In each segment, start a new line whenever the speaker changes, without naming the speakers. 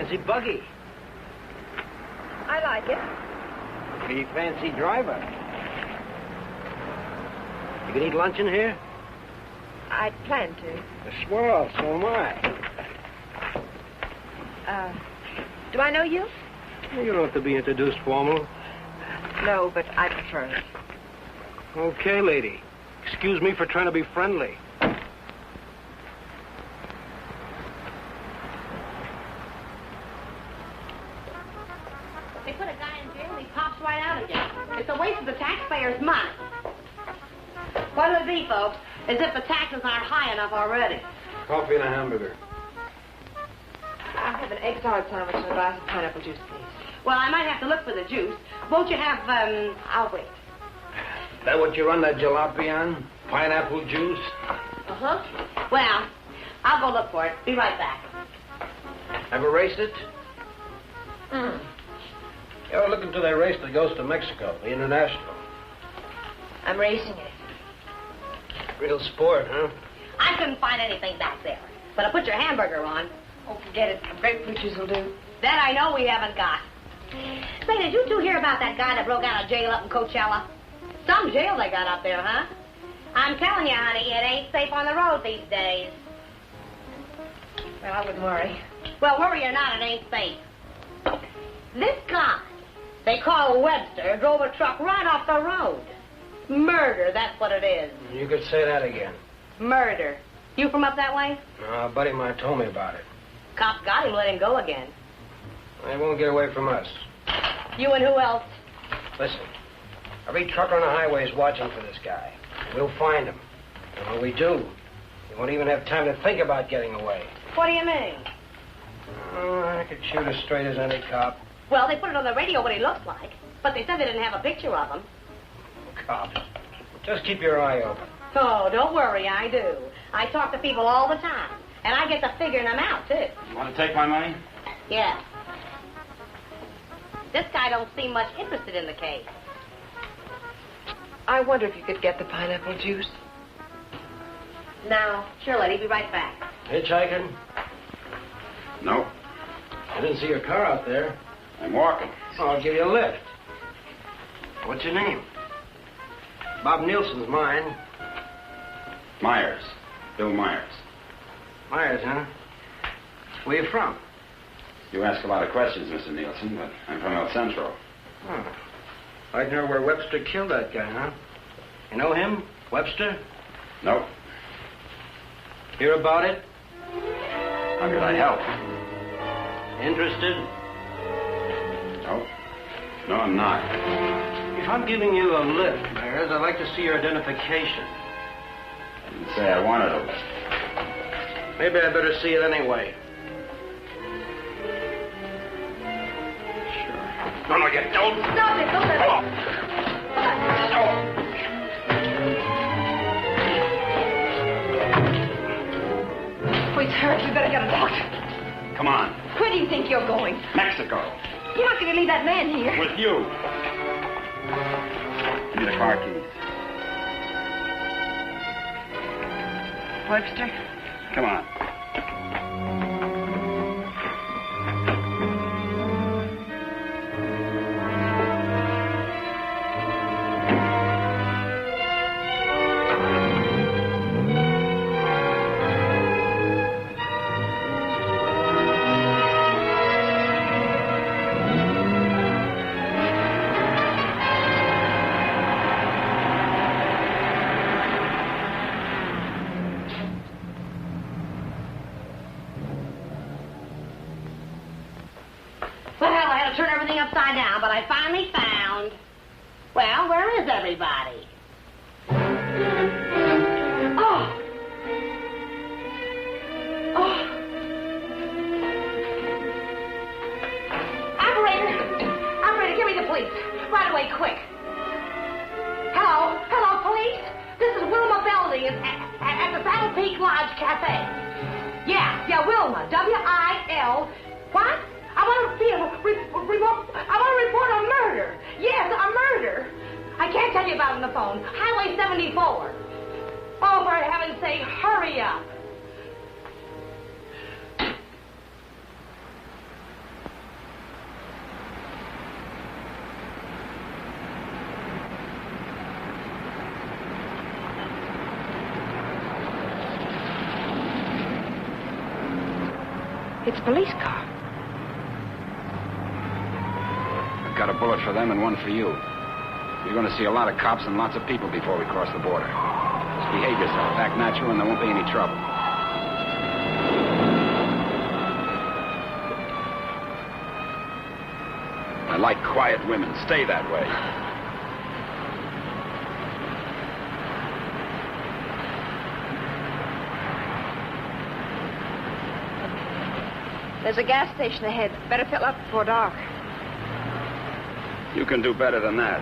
fancy buggy.
I like it.
Pretty fancy driver. You can eat lunch in here?
I plan to.
Swell, so am I.
Do I know you?
You don't have to be introduced formal.
No, but I prefer it.
Okay, lady. Excuse me for trying to be friendly.
They put a guy in jail and he pops right out again. It's a waste of the taxpayers' money. What it would be, folks, as if the taxes aren't high enough already.
Coffee and a hamburger.
I'll have an egg salad sandwich and a glass of pineapple juice, please.
Well, I might have to look for the juice. Won't you have,
I'll wait.
Is that what you run that jalopy on? Pineapple juice?
Uh-huh. Well, I'll go look for it. Be right back.
Ever raced it?
Mm.
You ever look into that race that goes to Mexico, the International?
I'm racing it.
Real sport, huh?
I couldn't find anything back there. But I put your hamburger on.
Oh, forget it. Grapefruit juice will do.
That I know we haven't got. Say, did you two hear about that guy that broke out of jail up in Coachella? Some jail they got up there, huh? I'm telling you, honey, it ain't safe on the road these days.
Well, I wouldn't worry.
Well, worry or not, it ain't safe. This guy, they call Webster, drove a truck right off the road. Murder, that's what it is.
You could say that again.
Murder. You from up that way?
No, a buddy of mine told me about it.
Cops got him, let him go again.
They won't get away from us.
You and who else?
Listen, every trucker on the highway is watching for this guy. We'll find him. And when we do, he won't even have time to think about getting away.
What do you mean?
Oh, I could shoot as straight as any cop.
Well, they put it on the radio what he looks like, but they said they didn't have a picture of him.
Cop. Just keep your eye open.
Oh, don't worry, I do. I talk to people all the time, and I get to figuring them out, too.
You want to take my money?
Yeah. This guy don't seem much interested in the case.
I wonder if you could get the pineapple juice.
Now, sure, lady, be right back.
Hitchhiking?
No.
I didn't see your car out there.
I'm walking.
Oh, I'll give you a lift. What's your name? Bob Nielsen's mine.
Myers. Bill Myers.
Myers, huh? Where you from?
You ask a lot of questions, Mr. Nielsen, but I'm from El Centro.
Oh. I'd know where Webster killed that guy, huh? You know him? Webster?
Nope.
Hear about it?
How could I help?
Interested?
Nope. No, I'm not.
If I'm giving you a lift, Myers, I'd like to see your identification.
I didn't say I wanted a lift.
Maybe I better see it anyway.
Sure. No, you don't.
Stop it, don't let
Oh.
Oh, he's hurt. We better get a doctor.
Come on.
Where do you think you're going?
Mexico.
You're not going to leave that man here.
With you. Give me the car keys.
Webster?
Come on.
Turn everything upside down, but I finally found... Well, where is everybody? Oh! Oh! Operator! Operator, give me the police. Right away, quick. Hello? Hello, police? This is Wilma Belding at the Saddle Peak Lodge Cafe. Yeah, Wilma. W-I-L... What? I want to report a murder. Yes, a murder. I can't tell you about it on the phone. Highway 74. Oh, for heaven's sake, hurry up.
It's a police car.
I've got a bullet for them and one for you. You're going to see a lot of cops and lots of people before we cross the border. Just behave yourself, act natural, and there won't be any trouble. I like quiet women. Stay that way.
There's a gas station ahead. Better fill up before dark.
You can do better than that.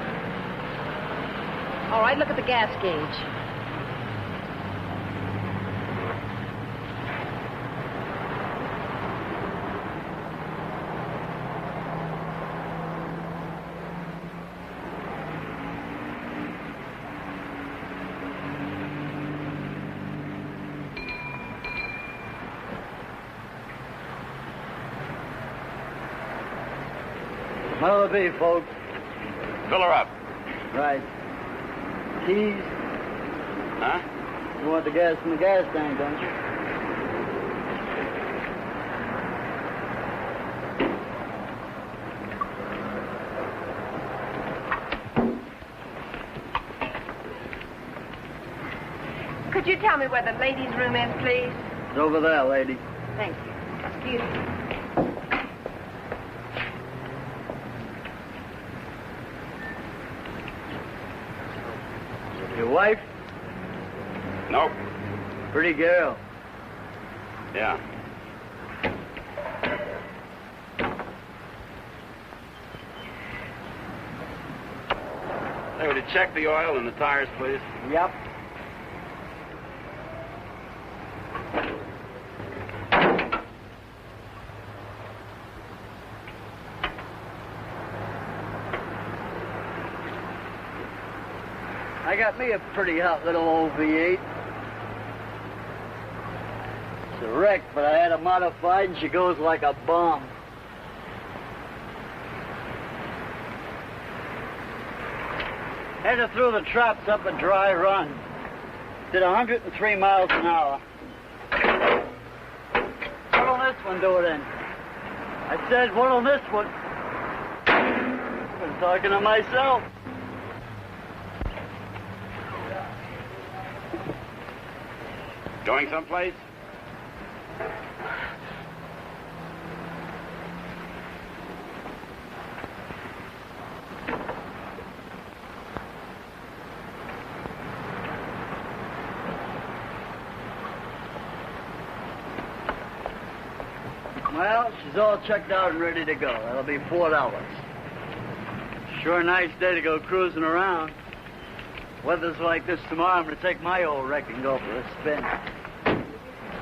All right, look at the gas gauge.
What'll it be, folks?
Fill her up.
Right. Keys?
Huh?
You want the gas from the gas tank, don't you?
Could you tell me where the ladies' room is, please?
It's over there, lady.
Thank you. Excuse me.
Your wife?
Nope.
Pretty girl.
Yeah. Hey, would you check the oil and the tires, please?
Yep. I got me a pretty hot little old V8. It's a wreck, but I had her modified and she goes like a bomb. Had her through the traps up a dry run. Did 103 miles an hour. What'll this one do it in? I said, what'll this one? I've been talking to myself.
Going someplace?
Well, she's all checked out and ready to go. That'll be $4. Sure nice day to go cruising around. Weather's like this tomorrow, I'm going to take my old wreck and go for a spin.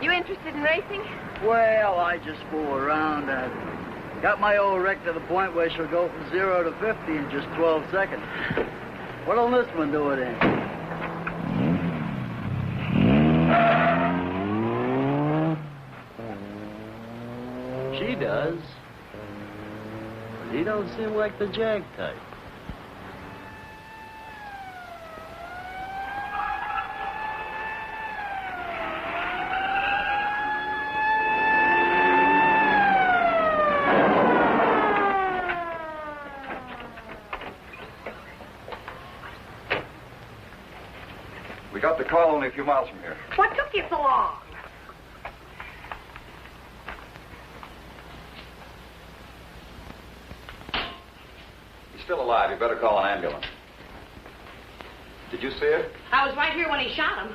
You interested in racing?
Well, I just fool around. Got my old wreck to the point where she'll go from 0 to 50 in just 12 seconds. What'll this one do it in? She does. But he don't seem like the jag type.
We got the call only a few miles from here.
What took you so long?
He's still alive. You better call an ambulance. Did you see it?
I was right here when he shot him.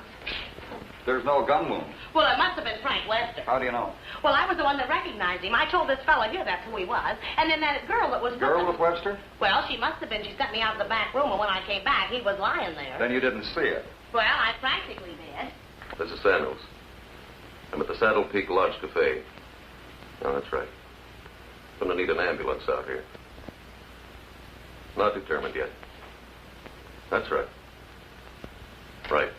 There's no gun wound.
Well, it must have been Frank Webster.
How do you know?
Well, I was the one that recognized him. I told this fellow here that's who he was. And then that girl that was...
Girl with Webster?
Well, she must have been. She sent me out of the back room, and when I came back, he was lying there.
Then you didn't see it.
Well, I practically did.
This is Samuels. I'm at the Saddle Peak Lodge Cafe. Oh, that's right. Gonna need an ambulance out here. Not determined yet. That's right. Right.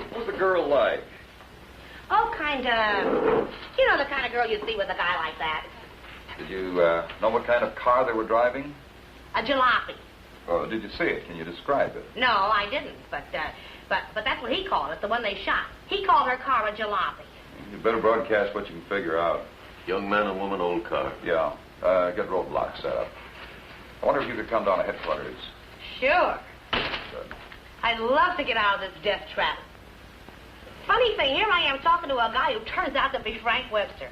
What was the girl like?
Oh, kind of... You know the kind of girl you see with a guy like that.
Did you know what kind of car they were driving?
A jalopy.
Oh, did you see it? Can you describe it?
No, I didn't. But that's what he called it, the one they shot. He called her car a jalopy.
You better broadcast what you can figure out.
Young man and woman, old car.
Yeah. Get roadblocks set up. I wonder if you could come down to headquarters.
Sure.
Good.
I'd love to get out of this death trap. Funny thing, here I am talking to a guy who turns out to be Frank Webster.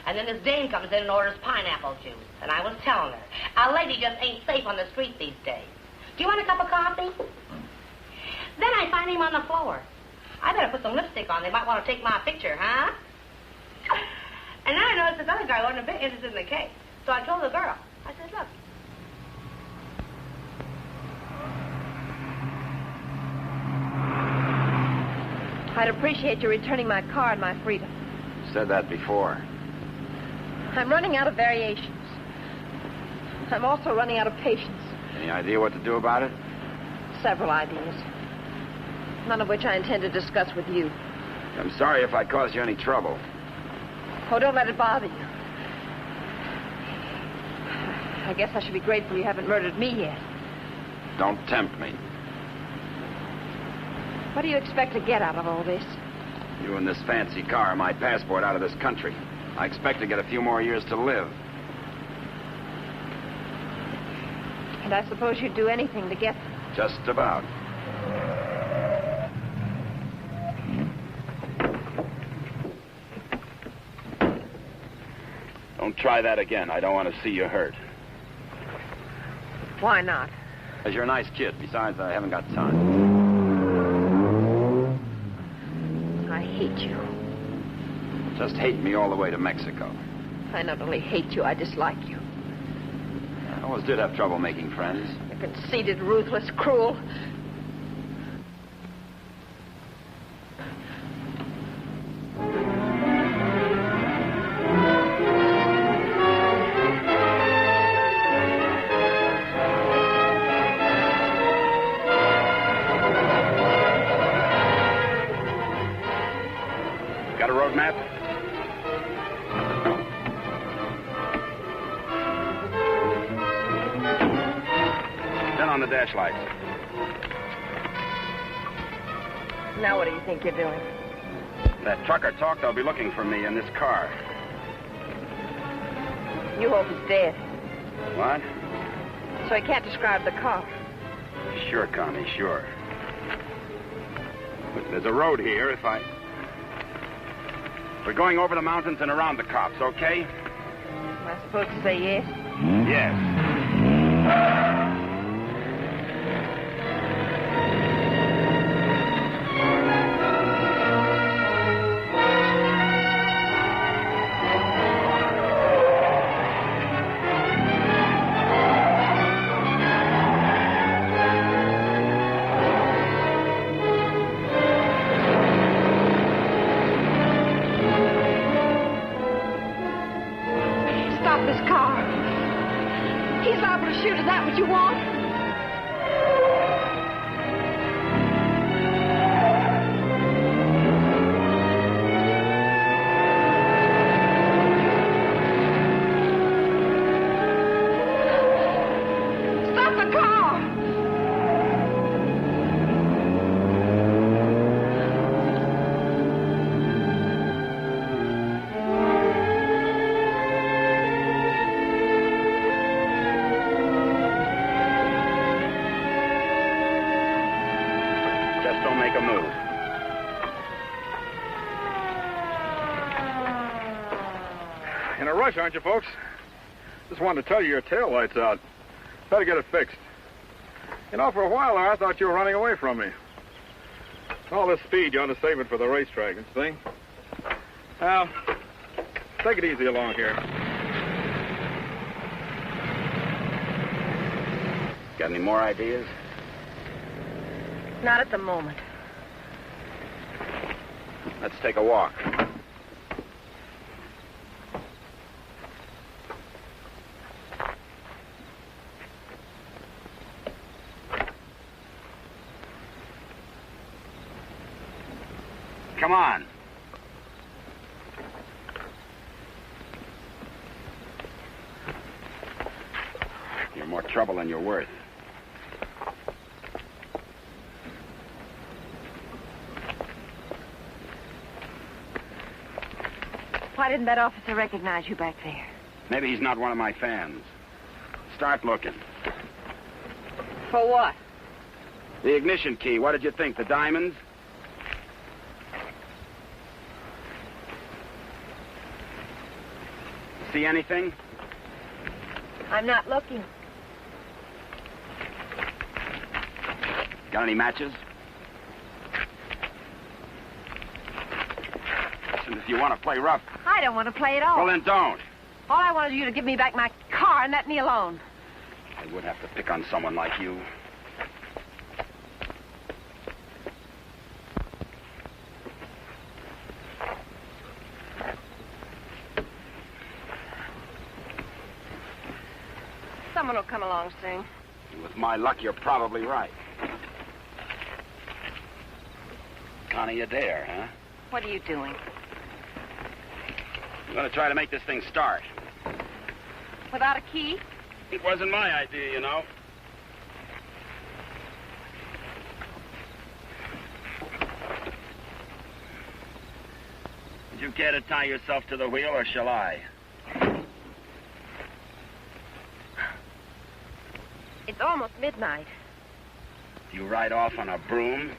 And then this dame comes in and orders pineapple juice. And I was telling her, a lady just ain't safe on the street these days. Do you want a cup of coffee? Then I find him on the floor. I better put some lipstick on. They might want to take my picture, huh? And then I noticed this other guy wasn't a bit interested in the case. So I told the girl. I said, look.
I'd appreciate you returning my car and my freedom.
Said that before.
I'm running out of variations. I'm also running out of patience.
Any idea what to do about it?
Several ideas. None of which I intend to discuss with you.
I'm sorry if I caused you any trouble.
Oh, don't let it bother you. I guess I should be grateful you haven't murdered me yet.
Don't tempt me.
What do you expect to get out of all this?
You and this fancy car are my passport out of this country. I expect to get a few more years to live.
And I suppose you'd do anything to get them.
Just about. Don't try that again. I don't want to see you hurt.
Why not?
Because you're a nice kid. Besides, I haven't got time.
I hate you.
Just hate me all the way to Mexico.
I not only hate you, I dislike you.
I always did have trouble making friends.
You're conceited, ruthless, cruel.
Got a road map? Turn on the dash lights.
Now what do you think you're doing?
That trucker talked, they'll be looking for me in this car.
You hope he's dead.
What?
So he can't describe the car.
Sure, Connie, sure. But there's a road here if I... We're going over the mountains and around the cops, okay?
Am I supposed to say yes?
Yes.
Stop this car. He's liable to shoot. Is that what you want? Stop the car!
Just don't make a move.
In a rush, aren't you, folks? Just wanted to tell you your tail light's out. Better get it fixed. You know, for a while there, I thought you were running away from me. All this speed, you ought to save it for the racetrack, you see? Now, take it easy along here.
Got any more ideas?
Not at the moment.
Let's take a walk. Come on. You're more trouble than you're worth.
Why didn't that officer recognize you back there?
Maybe he's not one of my fans. Start looking.
For what?
The ignition key, what did you think? The diamonds? See anything?
I'm not looking.
Got any matches? Listen, if you want to play rough...
I don't want to play at all.
Well, then don't.
All I wanted you to give me back my car and let me alone.
I would have to pick on someone like you.
Someone will come along soon.
With my luck, you're probably right. Connie, you dare, huh?
What are you doing?
I'm going to try to make this thing start.
Without a key?
It wasn't my idea, you know. Did you care to tie yourself to the wheel, or shall I?
It's almost midnight.
You ride off on a broom?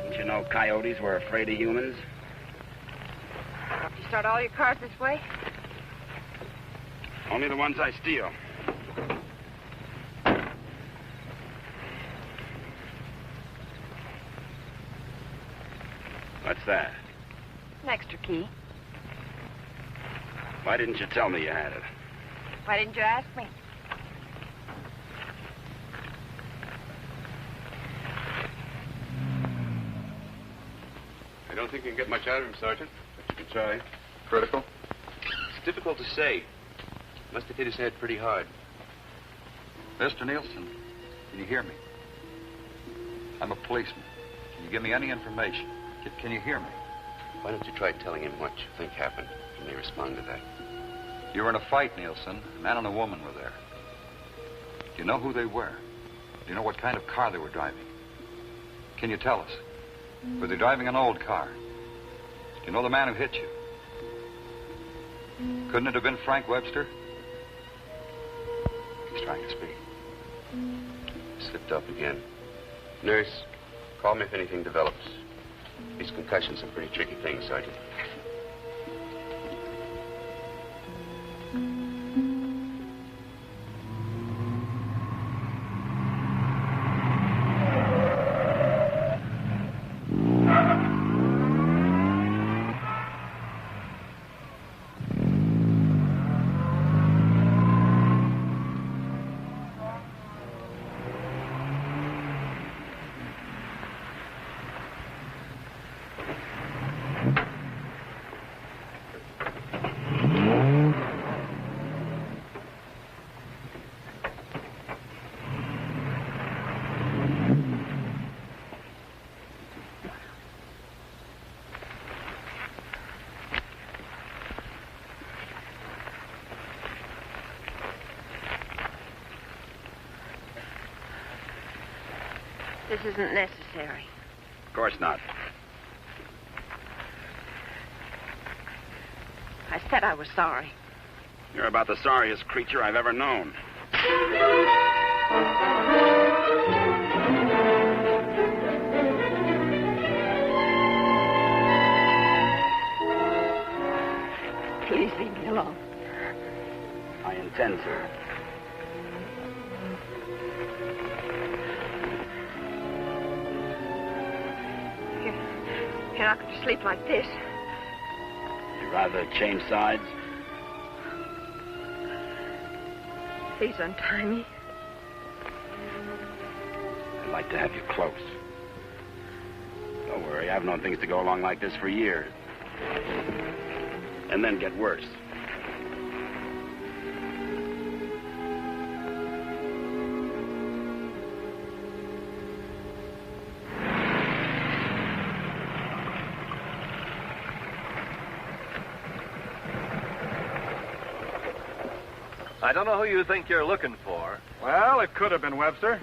Didn't you know coyotes were afraid of humans?
You start all your cars this way?
Only the ones I steal. What's that?
An extra key.
Why didn't you tell me you had it?
Why didn't you ask me?
I don't think you can get much out of him, Sergeant, but you can try.
Critical?
It's difficult to say. Must have hit his head pretty hard.
Mr. Nielsen, can you hear me? I'm a policeman. Can you give me any information? Can you hear me?
Why don't you try telling him what you think happened? He may respond to that.
You were in a fight, Nielsen. A man and a woman were there. Do you know who they were? Do you know what kind of car they were driving? Can you tell us? Were they driving an old car? Do you know the man who hit you? Couldn't it have been Frank Webster? He's trying to speak.
Slipped up again. Nurse, call me if anything develops. These concussions are pretty tricky things, Sergeant.
This isn't necessary.
Of course not.
I said I was sorry.
You're about the sorriest creature I've ever known.
Please leave me alone.
I intend to.
You're not going to sleep like this.
You'd rather change sides?
Please untie me.
I'd like to have you close. Don't worry, I've known things to go along like this for years. And then get worse.
I don't know who you think you're looking for.
Well, it could have been Webster.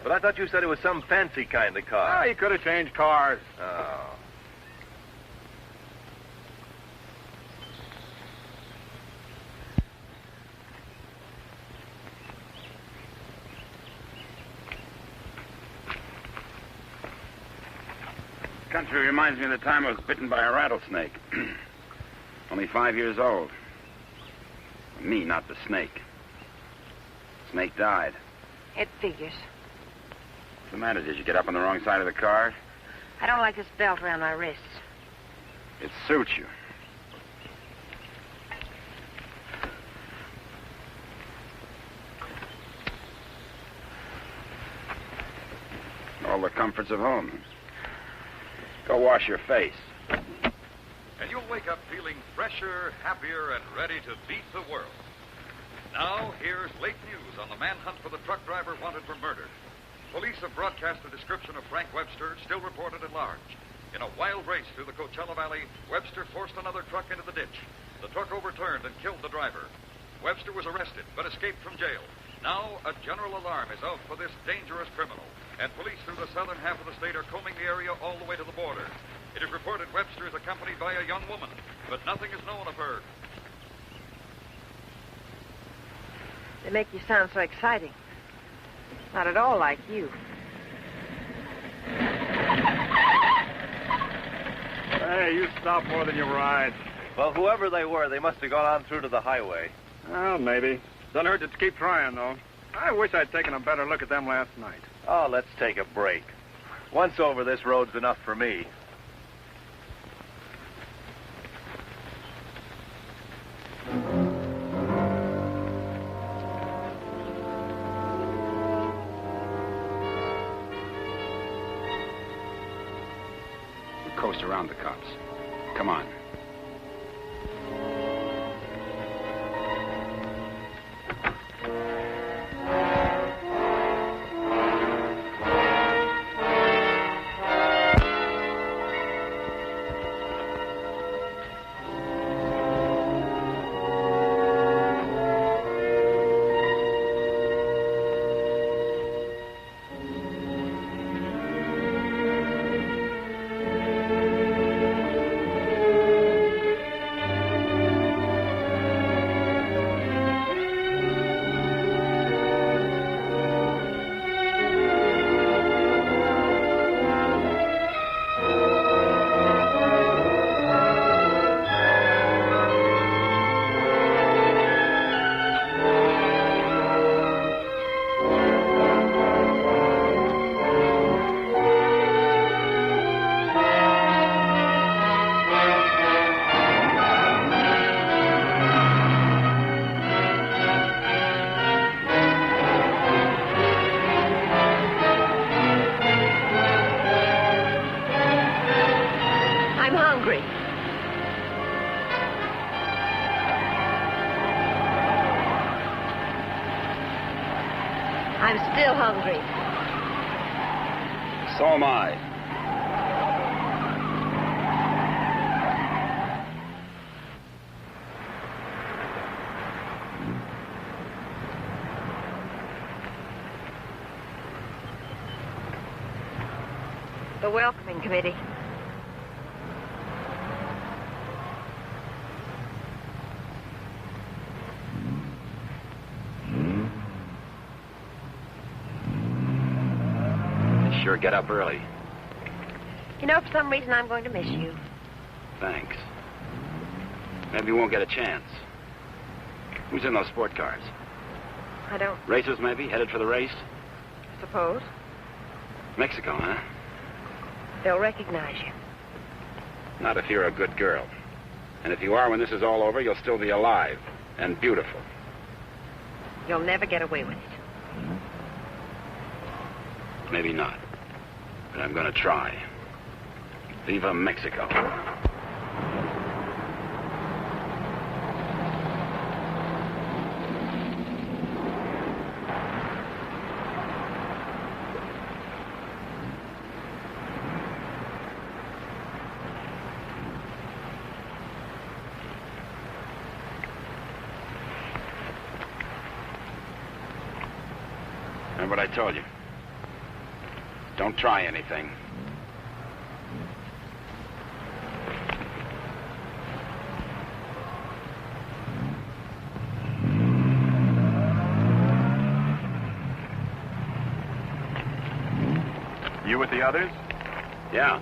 But I thought you said it was some fancy kind of car.
Ah, he could have changed cars.
Oh.
Country reminds me of the time I was bitten by a rattlesnake. Only 5 years old. Me, not the snake. Snake died.
It figures.
What's the matter? Did you get up on the wrong side of the car?
I don't like this belt around my wrists.
It suits you. All the comforts of home. Go wash your face.
And you'll wake up feeling fresher, happier, and ready to beat the world. Now, here's late news on the manhunt for the truck driver wanted for murder. Police have broadcast a description of Frank Webster, still reported at large. In a wild race through the Coachella Valley, Webster forced another truck into the ditch. The truck overturned and killed the driver. Webster was arrested, but escaped from jail. Now, a general alarm is out for this dangerous criminal, and police through the southern half of the state are combing the area all the way to the border. It is reported Webster is accompanied by a young woman, but nothing is known of her.
They make you sound so exciting. Not at all like you.
Hey, you stop more than you ride.
Well, whoever they were, they must have gone on through to the highway.
Well, maybe. Doesn't hurt to keep trying, though. I wish I'd taken a better look at them last night.
Oh, let's take a break. Once over, this road's enough for me.
We'll coast around the cops. Come on.
I'm still hungry.
So am I.
The welcoming committee.
Sure get up early.
You know, for some reason, I'm going to miss you.
Thanks. Maybe you won't get a chance. Who's in those sport cars?
I don't
Racers, maybe? Headed for the race?
suppose.
Mexico, huh?
They'll recognize you.
Not if you're a good girl. And if you are, when this is all over, you'll still be alive and beautiful.
You'll never get away with it.
Maybe not. But I'm going to try. Viva Mexico. Remember what I told you? Don't try anything.
You with the others?
Yeah.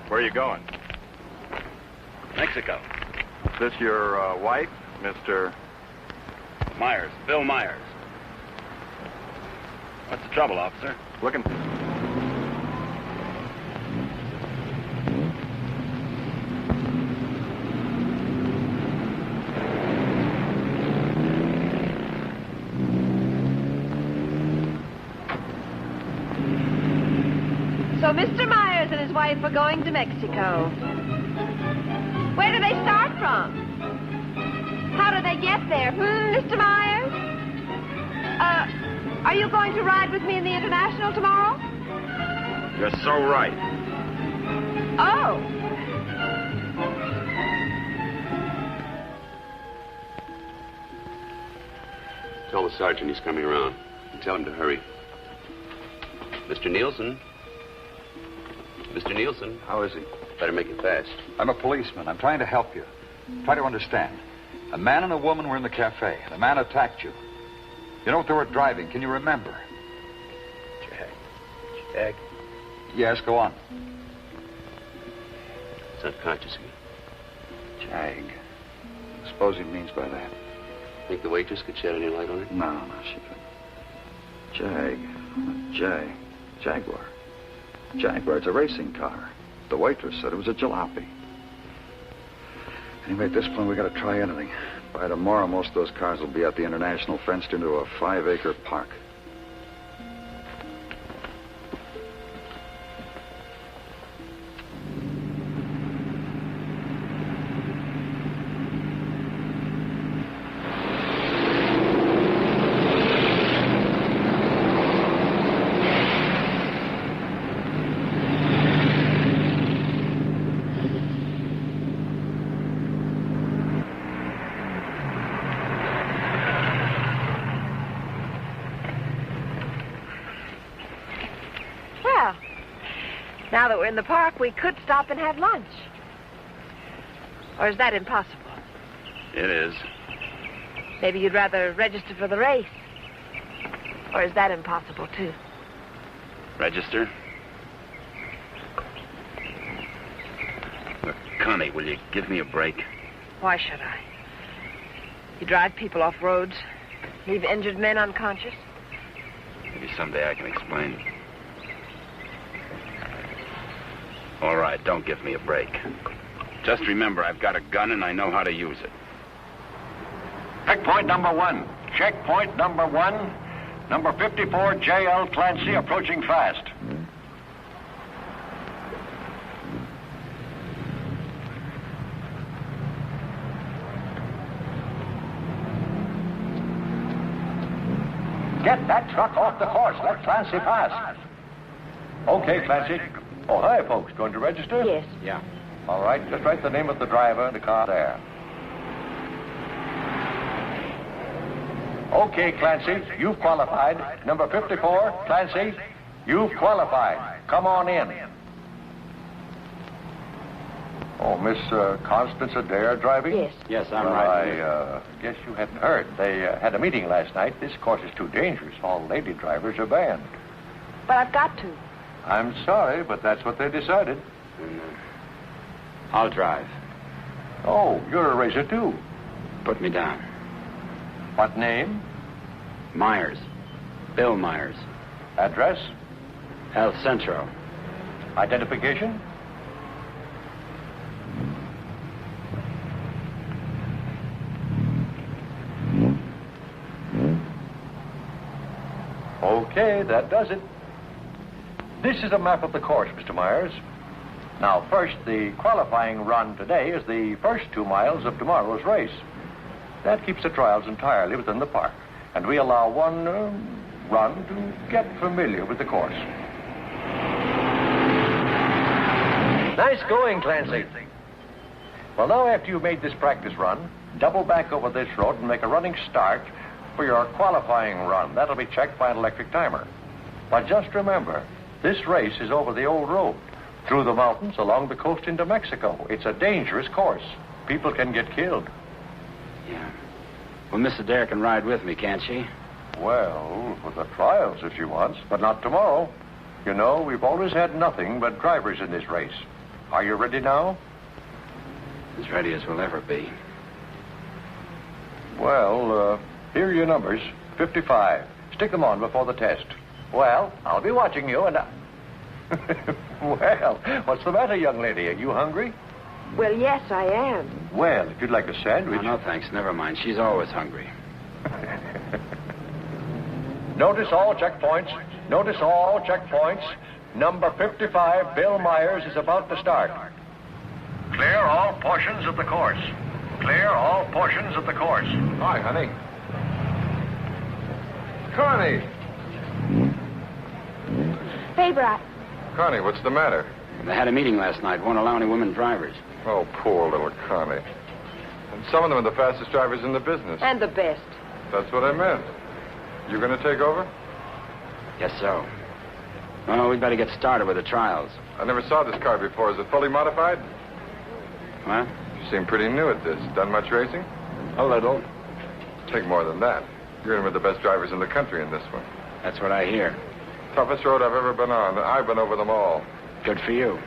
Where are you going?
Mexico.
Is this your wife, Mr.
Myers. Bill Myers. What's the trouble, officer?
Looking...
So Mr. Myers and his wife are going to Mexico. Where do they start from? How do they get there, Mr. Myers? Are you going to ride with me in the International tomorrow?
You're so right.
Oh.
Tell the sergeant he's coming around. And tell him to hurry. Mr. Nielsen? Mr. Nielsen?
How is he?
Better make it fast.
I'm a policeman. I'm trying to help you. Try to understand. A man and a woman were in the cafe. The man attacked you. You know what they were driving? Can you remember?
Jag.
Yes, go on.
It's unconscious again.
Jag. I suppose he means by that.
Think the waitress could shed any light on it?
No, she couldn't. Jaguar. Jaguar, it's a racing car. The waitress said it was a jalopy. Anyway, at this point, we got to try anything. By tomorrow, most of those cars will be at the International, fenced into a 5-acre park.
Now that we're in the park, we could stop and have lunch. Or is that impossible?
It is.
Maybe you'd rather register for the race. Or is that impossible, too?
Register? Look, Connie, will you give me a break?
Why should I? You drive people off roads, leave injured men unconscious.
Maybe someday I can explain. All right, don't give me a break. Just remember, I've got a gun and I know how to use it.
Checkpoint number 1. Checkpoint number 1. Number 54, J.L. Clancy, approaching fast. Get that truck off the course. Let Clancy pass. Okay, Clancy. Oh, hi, folks. Going to register?
Yes.
Yeah. All right, just write the name of the driver and the car there. Okay, Clancy, you've qualified. Number 54, Clancy, you've qualified. Come on in. Oh, Miss Constance Adair driving?
Yes.
Yes, I'm right. I guess you hadn't heard. They had a meeting last night. This course is too dangerous. All lady drivers are banned.
But I've got to.
I'm sorry, but that's what they decided.
I'll drive.
Oh, you're a racer, too.
Put me down.
What name?
Myers. Bill Myers.
Address?
El Centro.
Identification? Okay, that does it. This is a map of the course, Mr. Myers. Now, first, the qualifying run today is the first 2 miles of tomorrow's race. That keeps the trials entirely within the park, and we allow one run to get familiar with the course. Nice going, Clancy. Well, now after you've made this practice run, double back over this road and make a running start for your qualifying run. That'll be checked by an electric timer. But just remember, This race is over the old road, through the mountains, along the coast into Mexico. It's a dangerous course. People can get killed.
Yeah. Well, Miss Adair can ride with me, can't she?
Well, for the trials if she wants, but not tomorrow. You know, we've always had nothing but drivers in this race. Are you ready now?
As ready as we'll ever be.
Well, here are your numbers. 55. Stick them on before the test. Well, I'll be watching you and Well, what's the matter, young lady? Are you hungry?
Well, yes, I am.
Well, if you'd like a sandwich...
No, thanks. Never mind. She's always hungry.
Notice all checkpoints. Notice all checkpoints. Number 55, Bill Myers, is about to start.
Clear all portions of the course. Clear all portions of the course.
Hi, honey. Connie!
Favor,
Connie, what's the matter?
They had a meeting last night. Won't allow any women drivers.
Oh, poor little Connie. And some of them are the fastest drivers in the business.
And the best.
That's what I meant. You going to take over?
Guess so. Well, we'd better get started with the trials.
I never saw this car before. Is it fully modified?
What?
You seem pretty new at this. Done much racing?
A little.
Take more than that. You're in with the best drivers in the country in this one.
That's what I hear.
Toughest road I've ever been on. I've been over them all.
Good for you.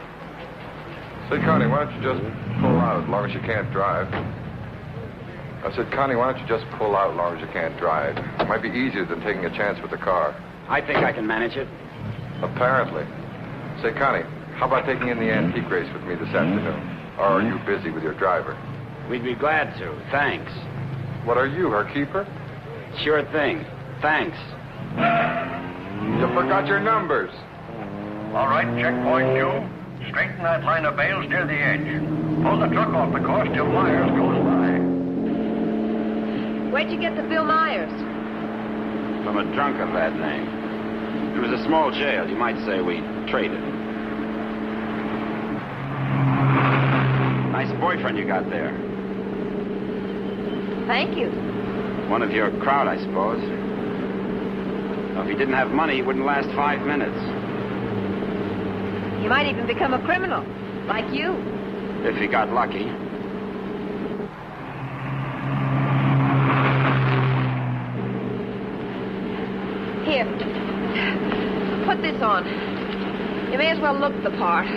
Say, Connie, why don't you just pull out as long as you can't drive? I said, Connie, why don't you just pull out as long as you can't drive? It might be easier than taking a chance with the car.
I think I can manage it.
Apparently. Say, Connie, how about taking in the antique race with me this afternoon? Or are you busy with your driver?
We'd be glad to. Thanks.
What are you, her keeper?
Sure thing. Thanks.
You forgot your numbers.
All right, checkpoint 2. Straighten that line of bales near the edge. Pull the truck off the course till Myers goes by.
Where'd you get the Bill Myers?
From a drunk of that name. It was a small jail. You might say we traded. Nice boyfriend you got there.
Thank you.
One of your crowd, I suppose. Well, if he didn't have money, he wouldn't last 5 minutes.
He might even become a criminal, like you.
If he got lucky.
Here. Put this on. You may as well look the part.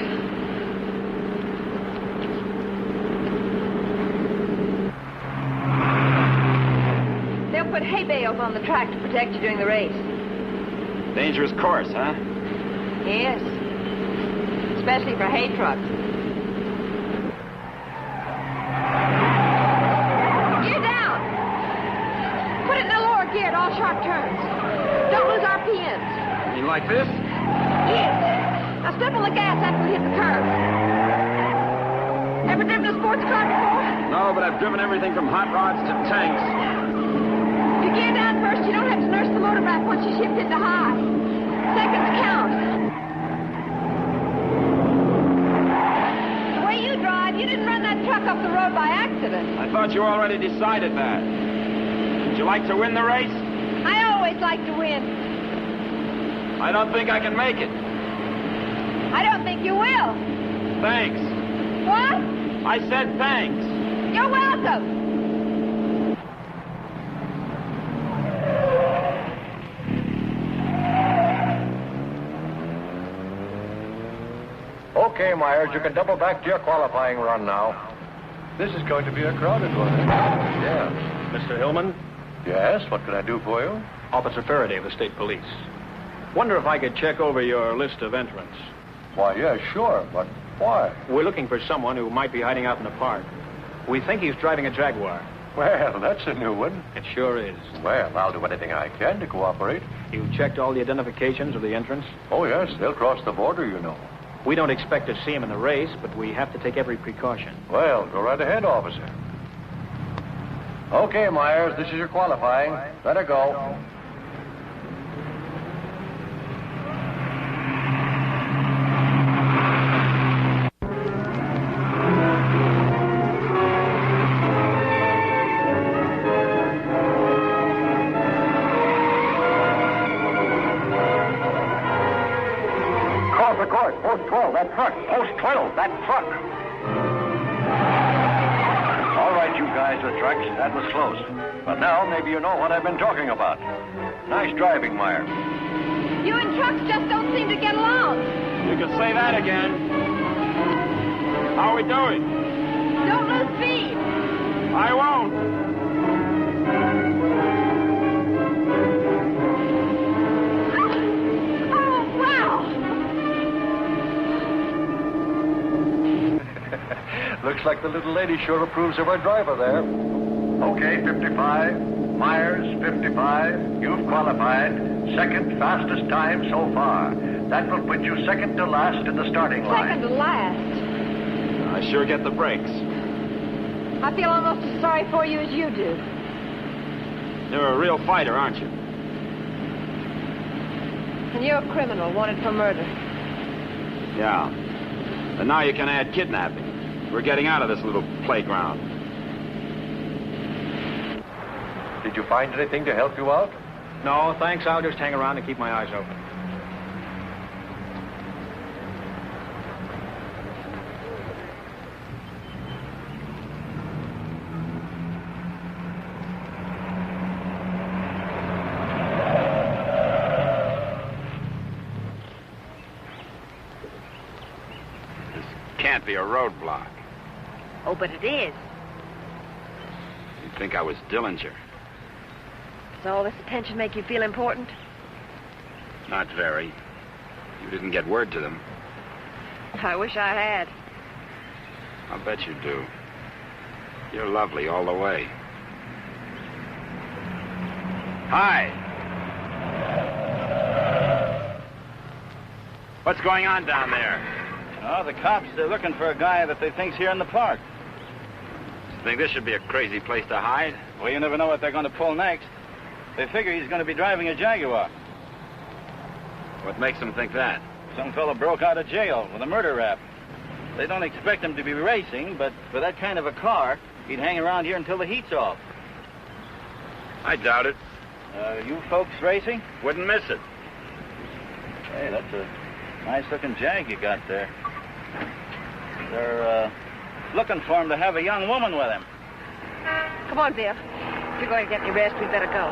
They'll put hay bales on the track to protect you during the race.
Dangerous course, huh?
Yes. Especially for hay trucks. Gear down. Put it in the lower gear at all sharp turns. Don't lose RPMs.
You like this?
Yes. Now step on the gas after we hit the curve. Ever driven a sports car before?
No, but I've driven everything from hot rods to tanks.
If you gear down first, you don't have to nurse the motor back once you shift into high. Seconds count. The way you drive, you didn't run that truck off the road by accident.
I thought you already decided that. Would you like to win the race?
I always like to win.
I don't think I can make it.
I don't think you will.
Thanks.
What?
I said thanks.
You're welcome.
Okay, Myers, you can double back to your qualifying run now.
This is going to be a crowded one.
Yeah.
Mr. Hillman?
Yes, what can I do for you?
Officer Faraday of the State Police. Wonder if I could check over your list of entrants.
Why, yeah, sure, but why?
We're looking for someone who might be hiding out in the park. We think he's driving a Jaguar.
Well, that's a new one.
It sure is.
Well, I'll do anything I can to cooperate.
You checked all the identifications of the entrants?
Oh, yes, they'll cross the border, you know.
We don't expect to see him in the race, but we have to take every precaution.
Well, go right ahead, officer. Okay, Myers, this is your qualifying. Let her go.
cars. Post 12, that truck. Post 12, that truck. All right, you guys with trucks, that was close. But now maybe you know what I've been talking about. Nice driving, Meyer.
You and trucks just don't seem to get along.
You can say that again. How are we doing?
Don't lose speed.
I won't.
Oh, wow.
Looks like the little lady sure approves of our driver there.
Okay, 55. Myers, 55. You've qualified. Second fastest time so far. That will put you second to last in the starting line.
Second to last.
I sure get the breaks.
I feel almost as sorry for you as you do.
You're a real fighter, aren't you?
And you're a criminal wanted for murder.
Yeah. And now you can add kidnapping. We're getting out of this little playground.
Did you find anything to help you out?
No, thanks. I'll just hang around and keep my eyes open. Can't be a roadblock.
Oh, but it is.
You'd think I was Dillinger.
Does all this attention make you feel important?
Not very. You didn't get word to them.
I wish I had.
I'll bet you do. You're lovely all the way. Hi. What's going on down there?
Oh, the cops, they're looking for a guy that they think's here in the park.
You think this should be a crazy place to hide?
Well, you never know what they're going to pull next. They figure he's going to be driving a Jaguar.
What makes them think that?
Some fellow broke out of jail with a murder rap. They don't expect him to be racing, but for that kind of a car, he'd hang around here until the heat's off.
I doubt it.
You folks racing?
Wouldn't miss it.
Hey, that's a nice-looking Jag you got there. They're looking for him to have a young woman with him.
Come on, Bill. If you're going to get any rest, we'd better go.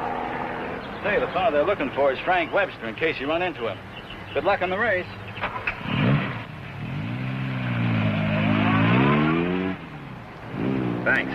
Say, the fellow they're looking for is Frank Webster, in case you run into him. Good luck in the race.
Thanks.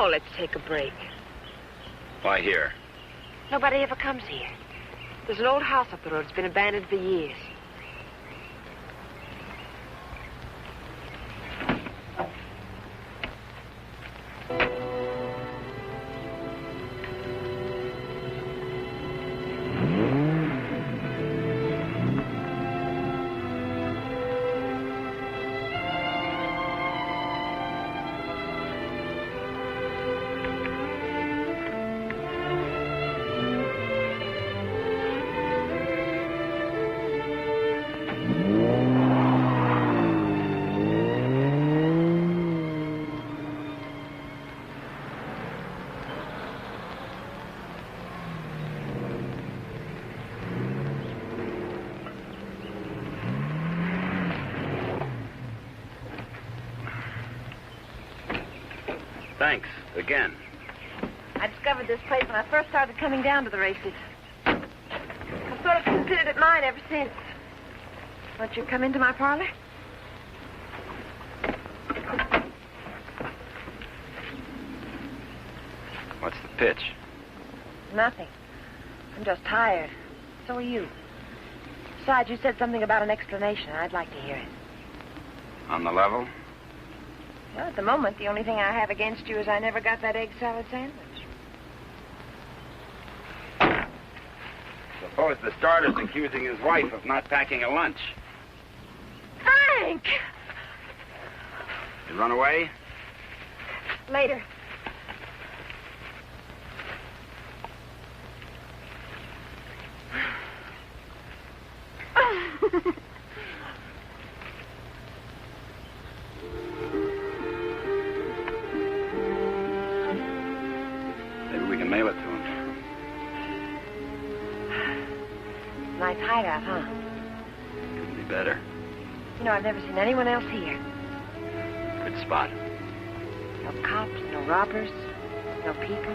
Oh, let's take a break.
Why here?
Nobody ever comes here. There's an old house up the road. It's been abandoned for years.
Thanks, again.
I discovered this place when I first started coming down to the races. I've sort of considered it mine ever since. Won't you come into my parlor?
What's the pitch?
Nothing. I'm just tired. So are you. Besides, you said something about an explanation. I'd like to hear it.
On the level?
Well, at the moment, the only thing I have against you is I never got that egg salad sandwich.
Suppose the starter's accusing his wife of not packing a lunch.
Frank!
You run away?
Later.
can mail it to him.
Nice hideout, huh?
Couldn't be better.
You know, I've never seen anyone else here.
Good spot.
No cops, no robbers, no people.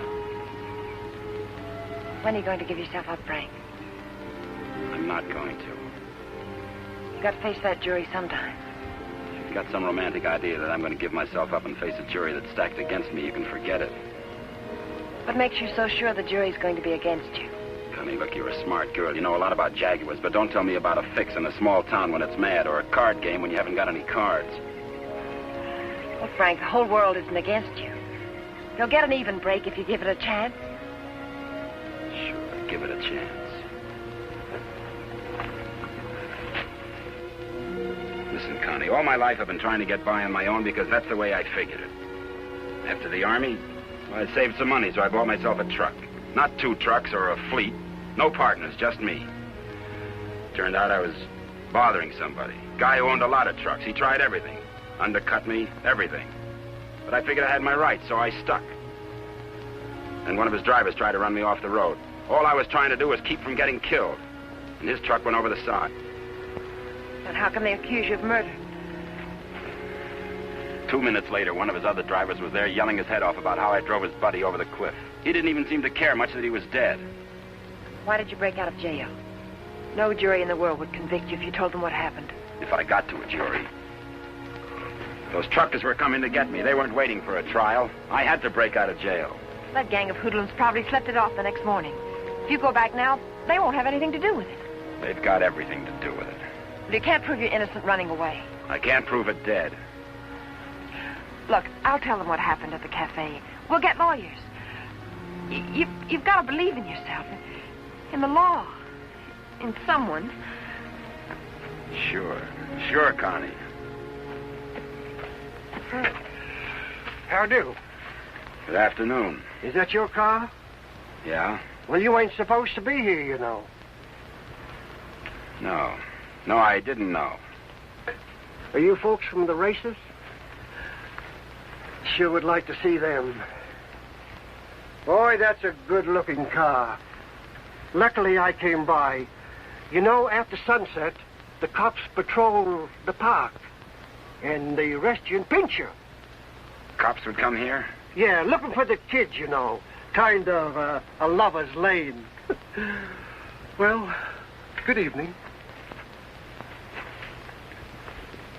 When are you going to give yourself up, Frank?
I'm not going to.
You've got to face that jury sometime.
If you've got some romantic idea that I'm going to give myself up and face a jury that's stacked against me, you can forget it.
What makes you so sure the jury's going to be against you?
Connie, look, you're a smart girl. You know a lot about Jaguars, but don't tell me about a fix in a small town when it's mad, or a card game when you haven't got any cards.
Well, Frank, the whole world isn't against you. You'll get an even break if you give it a chance.
Sure, give it a chance. Listen, Connie, all my life I've been trying to get by on my own because that's the way I figured it. After the Army, well, I saved some money, so I bought myself a truck. Not 2 trucks or a fleet. No partners, just me. Turned out I was bothering somebody. Guy who owned a lot of trucks. He tried everything. Undercut me, everything. But I figured I had my rights, so I stuck. And one of his drivers tried to run me off the road. All I was trying to do was keep from getting killed. And his truck went over the side.
And how come they accuse you of murder?
2 minutes later, one of his other drivers was there yelling his head off about how I drove his buddy over the cliff. He didn't even seem to care much that he was dead.
Why did you break out of jail? No jury in the world would convict you if you told them what happened.
If I got to a jury. Those truckers were coming to get me. They weren't waiting for a trial. I had to break out of jail.
That gang of hoodlums probably slept it off the next morning. If you go back now, they won't have anything to do with it.
They've got everything to do with it.
But you can't prove you're innocent running away.
I can't prove it dead.
Look, I'll tell them what happened at the cafe. We'll get lawyers. You've got to believe in yourself, in the law, in someone.
Sure, Connie.
How do?
Good afternoon.
Is that your car?
Yeah?
Well, you ain't supposed to be here, you know.
No, I didn't know.
Are you folks from the races? Sure would like to see them. Boy, that's a good-looking car. Luckily, I came by. You know, after sunset, the cops patrol the park. And they arrest you and pinch you.
Cops would come here?
Yeah, looking for the kids, you know. Kind of a lover's lane. Well, good evening.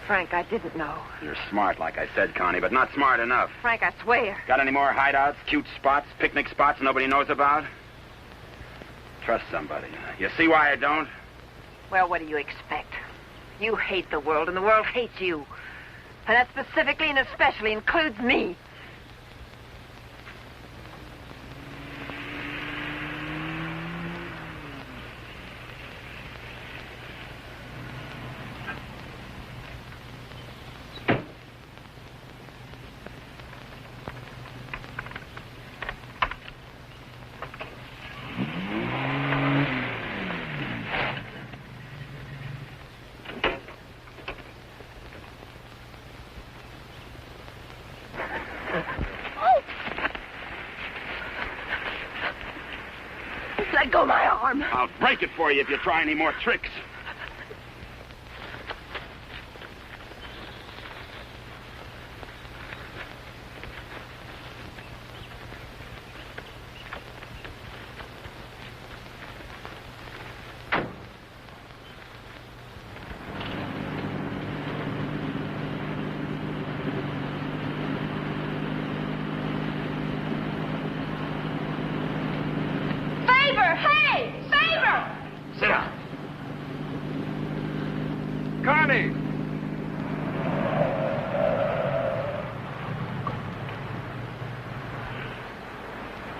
Frank, I didn't know.
You're smart, like I said, Connie, but not smart enough.
Frank, I swear.
Got any more hideouts, cute spots, picnic spots nobody knows about? Trust somebody. You see why I don't?
Well, what do you expect? You hate the world, and the world hates you. And that specifically and especially includes me. Let go my arm.
I'll break it for you if you try any more tricks. Sit down.
Connie!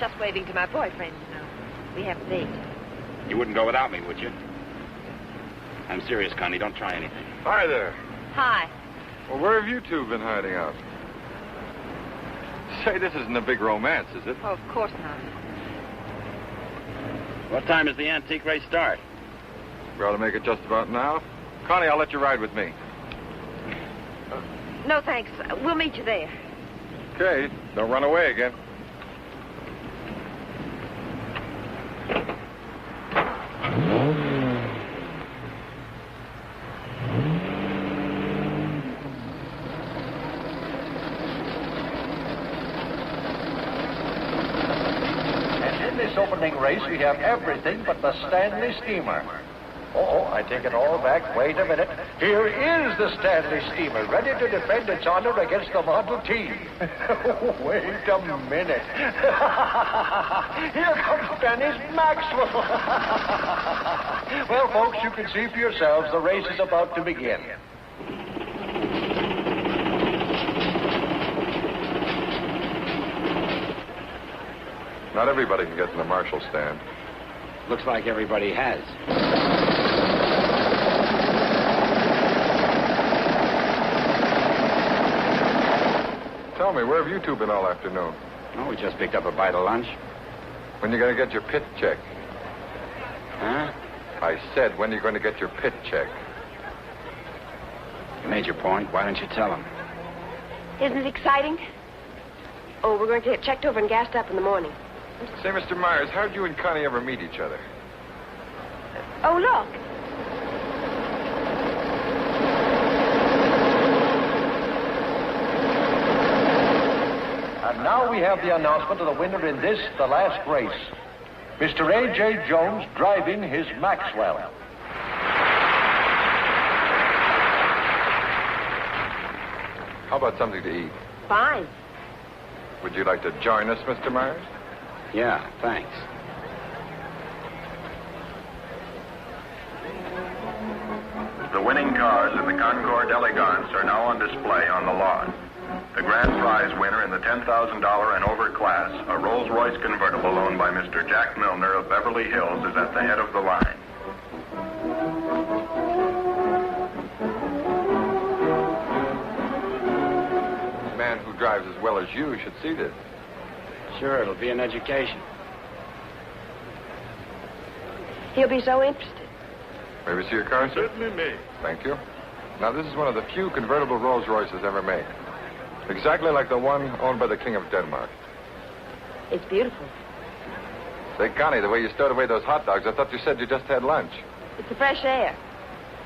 Just waving to my boyfriend, you know. We have a date.
You wouldn't go without me, would you? I'm serious, Connie. Don't try anything.
Hi there.
Hi.
Well, where have you two been hiding out? Say, this isn't a big romance, is it?
Oh, of course not.
What time does the antique race start?
We ought to make it just about now. Connie, I'll let you ride with me.
No, thanks. We'll meet you there.
Okay, don't run away again.
opening race, we have everything but the Stanley steamer. Oh, I take it all back. Wait a minute. Here is the Stanley steamer, ready to defend its honor against the Model T. Wait a minute. Here comes Dennis Maxwell. Well, folks, you can see for yourselves the race is about to begin.
Not everybody can get in the marshal stand.
Looks like everybody has.
Tell me, where have you two been all afternoon?
Oh, we just picked up a bite of lunch.
When you going to get your pit check?
Huh?
I said, when are you going to get your pit check?
You made your point. Why don't you tell him?
Isn't it exciting? Oh, we're going to get checked over and gassed up in the morning.
Say, Mr. Myers, how'd you and Connie ever meet each other?
Oh, look.
And now we have the announcement of the winner in this, the last race. Mr. A.J. Jones driving his Maxwell.
How about something to eat?
Fine.
Would you like to join us, Mr. Myers?
Yeah, thanks.
The winning cars in the Concord Elegance are now on display on the lawn. The grand prize winner in the $10,000 and over class, a Rolls-Royce convertible owned by Mr. Jack Milner of Beverly Hills, is at the head of the line.
A man who drives as well as you should see this.
Sure, it'll be an education.
He'll be so interested.
May we see your car, sir?
Certainly may.
Thank you. Now, this is one of the few convertible Rolls Royces ever made. Exactly like the one owned by the King of Denmark.
It's beautiful.
Say, Connie, the way you stowed away those hot dogs, I thought you said you just had lunch.
It's the fresh air.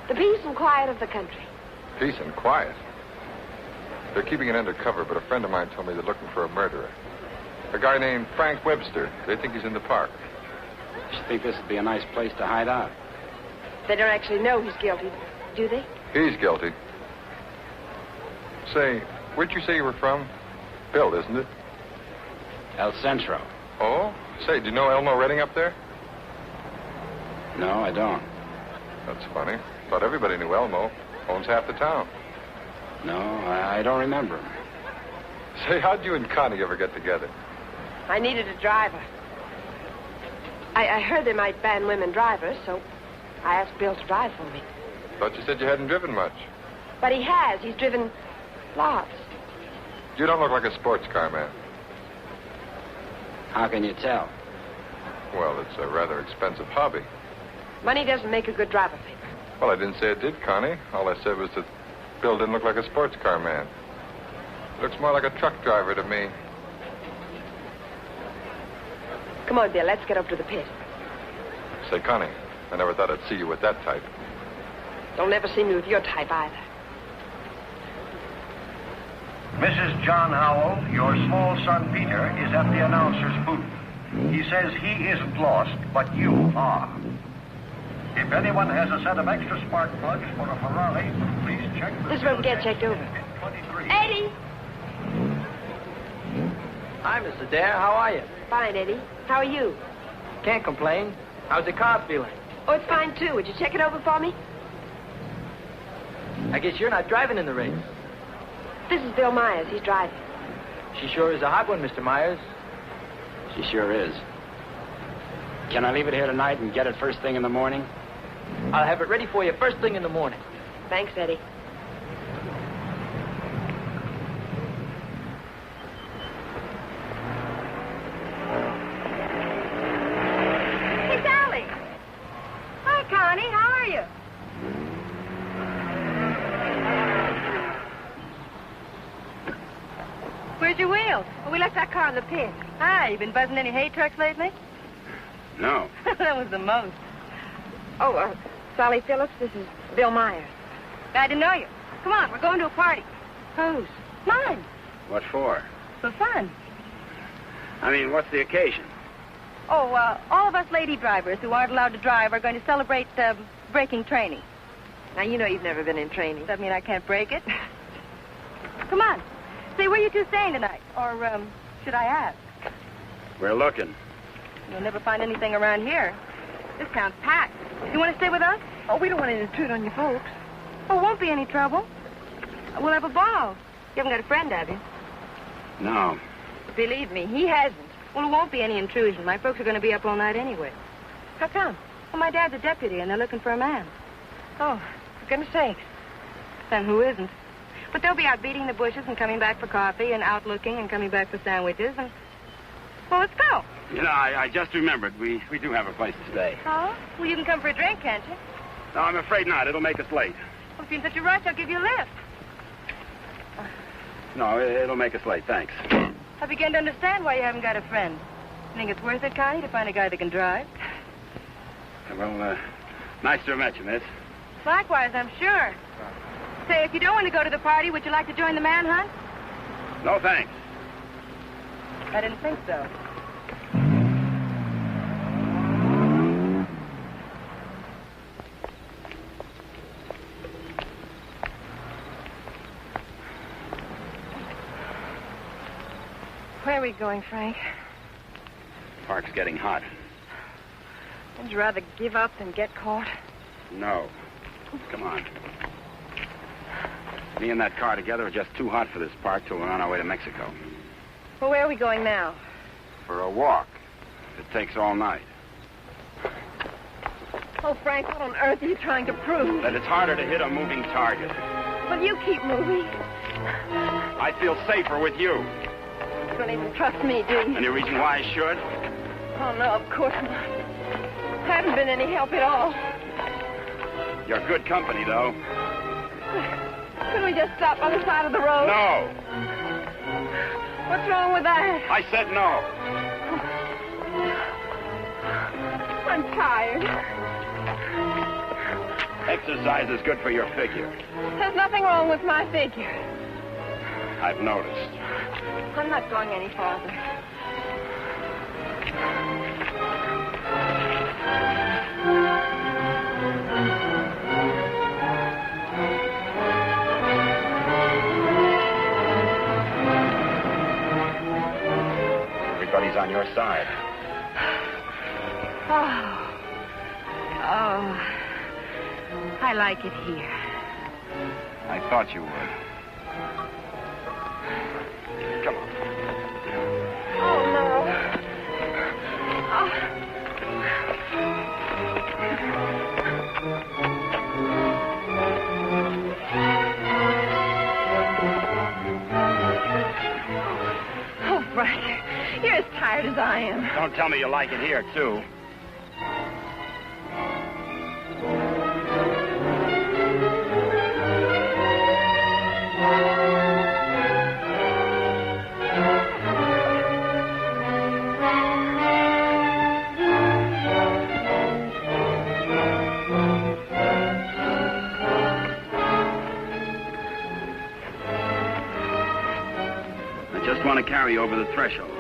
The peace and quiet of the country.
Peace and quiet. They're keeping it undercover, but a friend of mine told me they're looking for a murderer. A guy named Frank Webster. They think he's in the park.
I should think this would be a nice place to hide out.
They don't actually know he's guilty, do they?
He's guilty. Say, where'd you say you were from? Bill, isn't it?
El Centro.
Oh? Say, do you know Elmo Redding up there?
No, I don't.
That's funny. Thought everybody knew Elmo. Owns half the town.
No, I don't remember him.
Say, how'd you and Connie ever get together?
I needed a driver. I heard they might ban women drivers, so I asked Bill to drive for me.
Thought you said you hadn't driven much.
But he has. He's driven lots.
You don't look like a sports car man.
How can you tell?
Well, it's a rather expensive hobby.
Money doesn't make a good driver, Pip.
Well, I didn't say it did, Connie. All I said was that Bill didn't look like a sports car man. Looks more like a truck driver to me.
Come on, Bill. Let's get up to the pit.
Say, Connie, I never thought I'd see you with that type.
Don't ever see me with your type either.
Mrs. John Howell, your small son Peter is at the announcer's booth. He says he isn't lost, but you are. If anyone has a set of extra spark plugs for a Ferrari, please check the...
This room get checked over. Eddie!
Hi, Mr. Dare. How are you?
Fine, Eddie. How are you?
Can't complain. How's the car feeling?
Oh, it's fine, too. Would you check it over for me?
I guess you're not driving in the race.
This is Bill Myers. He's driving.
She sure is a hot one, Mr. Myers.
She sure is. Can I leave it here tonight and get it first thing in the morning?
I'll have it ready for you first thing in the morning.
Thanks, Eddie.
Hey, Sally. Hi, Connie. How are you? Where's your wheels? Well, we left our car in the pit. Hi, you been buzzing any hay trucks lately?
No.
That was the most.
Oh, Sally Phillips, this is Bill Myers.
Glad to know you. Come on, we're going to a party.
Whose?
Mine.
What for?
For fun.
I mean, what's the occasion?
Oh, all of us lady drivers who aren't allowed to drive are going to celebrate braking training.
Now, you know you've never been in training.
Does that mean I can't break it? Come on. Say, where you two staying tonight? Or, should I ask?
We're looking.
You'll never find anything around here. This town's packed. You want to stay with us?
Oh, we don't want to intrude on your folks.
Oh, won't be any trouble. We'll have a ball. You haven't got a friend, have you?
No.
Believe me, he hasn't. Well, it won't be any intrusion. My folks are going to be up all night anyway.
How come?
Well, my dad's a deputy, and they're looking for a man.
Oh, for goodness sakes.
Then who isn't? But they'll be out beating the bushes and coming back for coffee and out looking and coming back for sandwiches and... Well, let's go.
You know, I just remembered. We do have a place to stay.
Oh? Well, you can come for a drink, can't you?
No, I'm afraid not. It'll make us late.
Well, if you're in such a rush, I'll give you a lift.
No, it'll make us late. Thanks.
I begin to understand why you haven't got a friend. You think it's worth it, Connie, to find a guy that can drive?
Well, nice to have met you, miss.
Likewise, I'm sure. Say, if you don't want to go to the party, would you like to join the manhunt?
No, thanks.
I didn't think so. Where are we going, Frank?
Park's getting hot.
Would you rather give up than get caught?
No. Come on. Me and that car together are just too hot for this park till we're on our way to Mexico.
Well, where are we going now?
For a walk. It takes all night.
Oh, Frank, what on earth are you trying to prove?
That it's harder to hit a moving target.
Well, you keep moving.
I feel safer with you.
You don't even trust me, do you?
Any reason why I should?
Oh, no, of course not. I haven't been any help at all.
You're good company, though.
Couldn't we just stop on the side of the road?
No.
What's wrong with that?
I said no.
I'm tired.
Exercise is good for your figure.
There's nothing wrong with my figure.
I've noticed.
I'm not going any farther.
Everybody's on your side.
Oh, I like it here.
I thought you would. Come on.
Oh, no. Oh, Frank, you're as tired as I am.
Don't tell me you like it here, too. I just want to carry you over the threshold.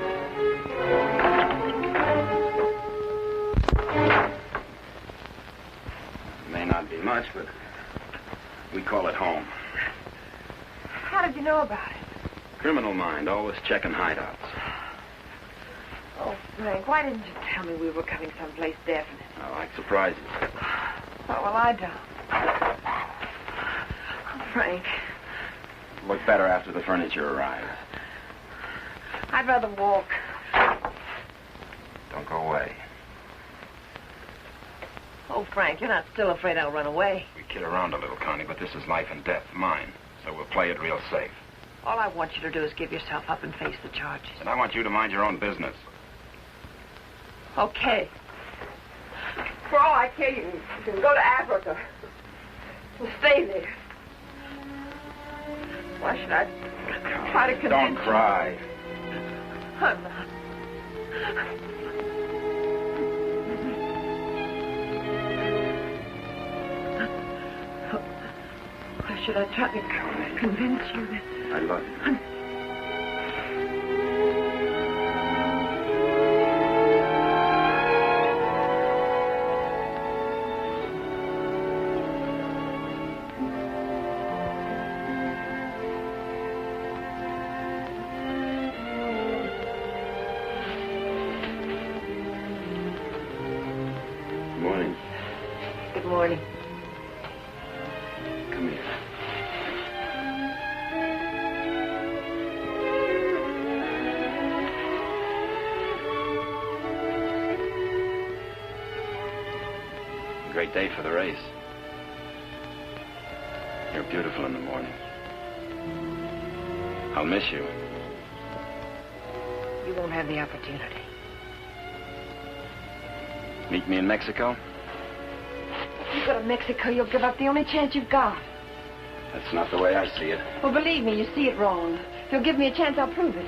May not be much, but we call it home.
How did you know about it?
Criminal mind, always checking hideouts.
Oh, Frank, why didn't you tell me we were coming someplace definite?
I like surprises.
Oh, well, I don't. Oh, Frank,
Look better after the furniture arrives.
I'd rather walk.
Don't go away.
Oh, Frank, you're not still afraid I'll run away.
We kid around a little, Connie, but this is life and death, mine. So we'll play it real safe.
All I want you to do is give yourself up and face the charges.
And I want you to mind your own business.
Okay. For all I care, you can go to Africa. And stay there. Why should I try to convince
Don't cry.
you? I'm not. Why should I try to convince you that...
I love you.
morning.
Come here. Great day for the race. You're beautiful in the morning. I'll miss you.
You won't have the opportunity.
Meet me in Mexico?
If you go to Mexico, you'll give up the only chance you've got.
That's not the way I see it.
Well, believe me, you see it wrong. If you'll give me a chance, I'll prove it.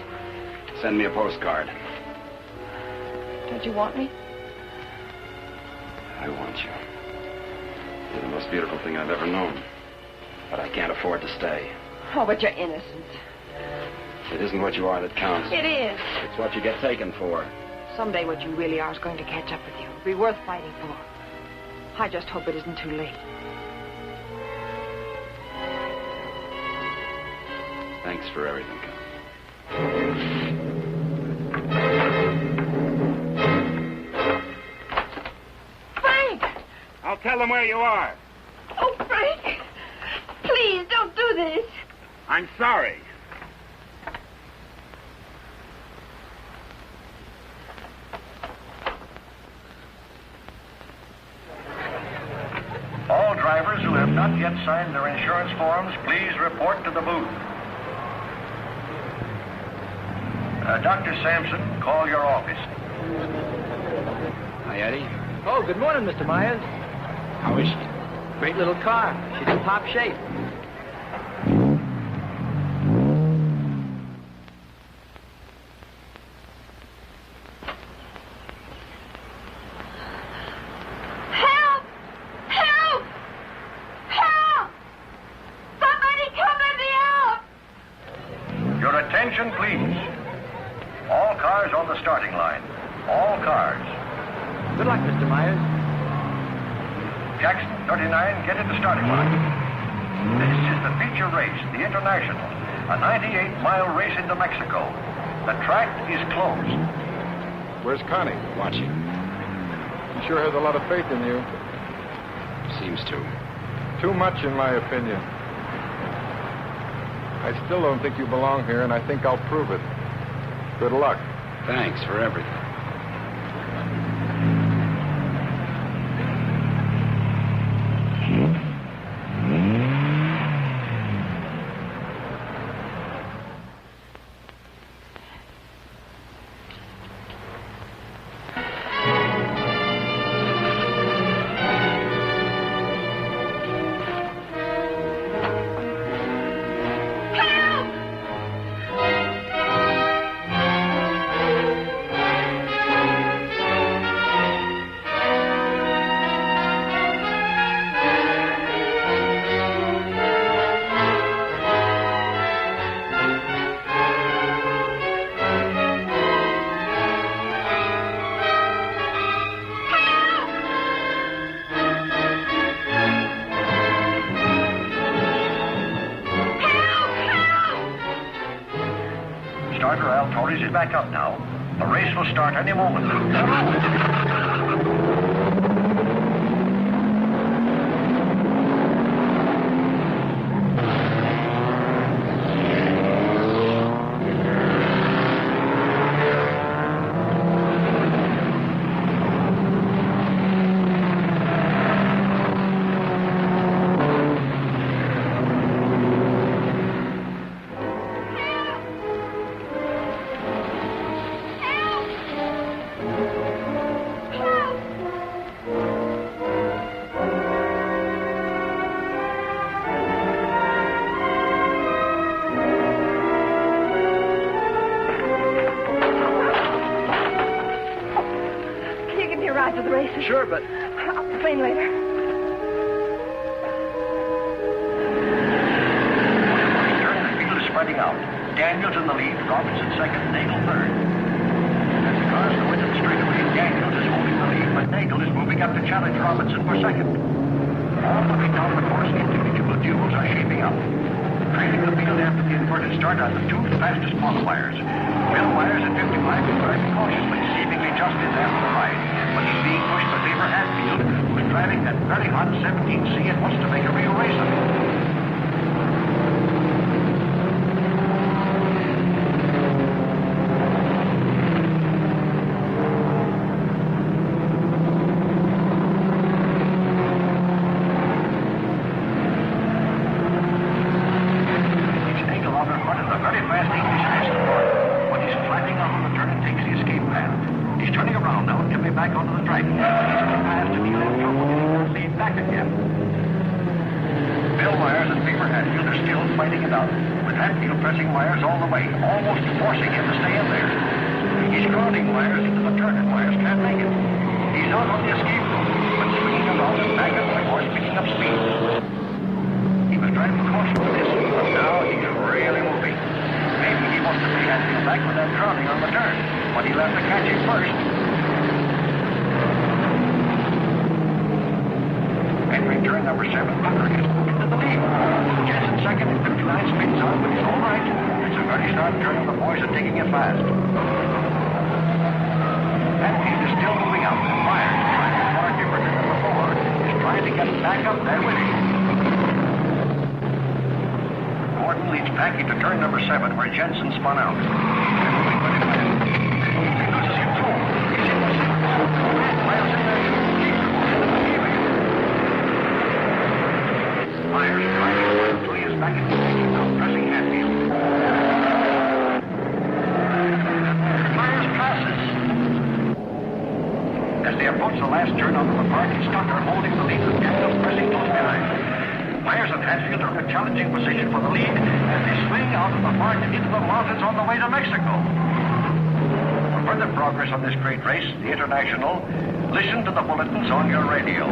Send me a postcard.
Don't you want me?
I want you. You're the most beautiful thing I've ever known. But I can't afford to stay.
Oh, but you're innocent.
It isn't what you are that counts.
It is.
It's what you get taken for.
Someday what you really are is going to catch up with you. It'll be worth fighting for. I just hope it isn't too late.
Thanks for everything.
Frank!
I'll tell them where you are.
Oh, Frank! Please, don't do this.
I'm sorry.
All drivers who have not yet signed their insurance forms, please report to the booth. Dr. Sampson, call your office.
Hi, Eddie.
Oh, good morning, Mr. Myers.
How is she?
Great little car. She's in top shape.
Help! Help! Help! Somebody come let me out!
Your attention, please. All cars on the starting line. All cars.
Good luck, Mr. Myers.
Jackson, 39, get in the starting line. This is the feature race, the International, a 98-mile race into Mexico. The track is closed.
Where's Connie?
Watching.
She sure has a lot of faith in you.
Seems to.
Too much, in my opinion. I still don't think you belong here, and I think I'll prove it. Good luck.
Thanks for everything.
Starter Al Torres is back up now. The race will start any moment.
To the races?
Sure, but...
I'll complain later.
The field is spreading out. Daniels in the lead, Robinson second, Nagel third. As the cars go into the straightaway, Daniels is holding the lead, but Nagel is moving up to challenge Robinson for second. All looking down the course, individual duels are shaping up. Trailing the field after the inverted start are the two fastest qualifiers. Bill Myers at 55 is driving cautiously, seemingly just in after the ride. But he's being pushed by Faber Hatfield, who's driving that very hot 17C and wants to make a real race of it. Listen to the bulletins on your radio.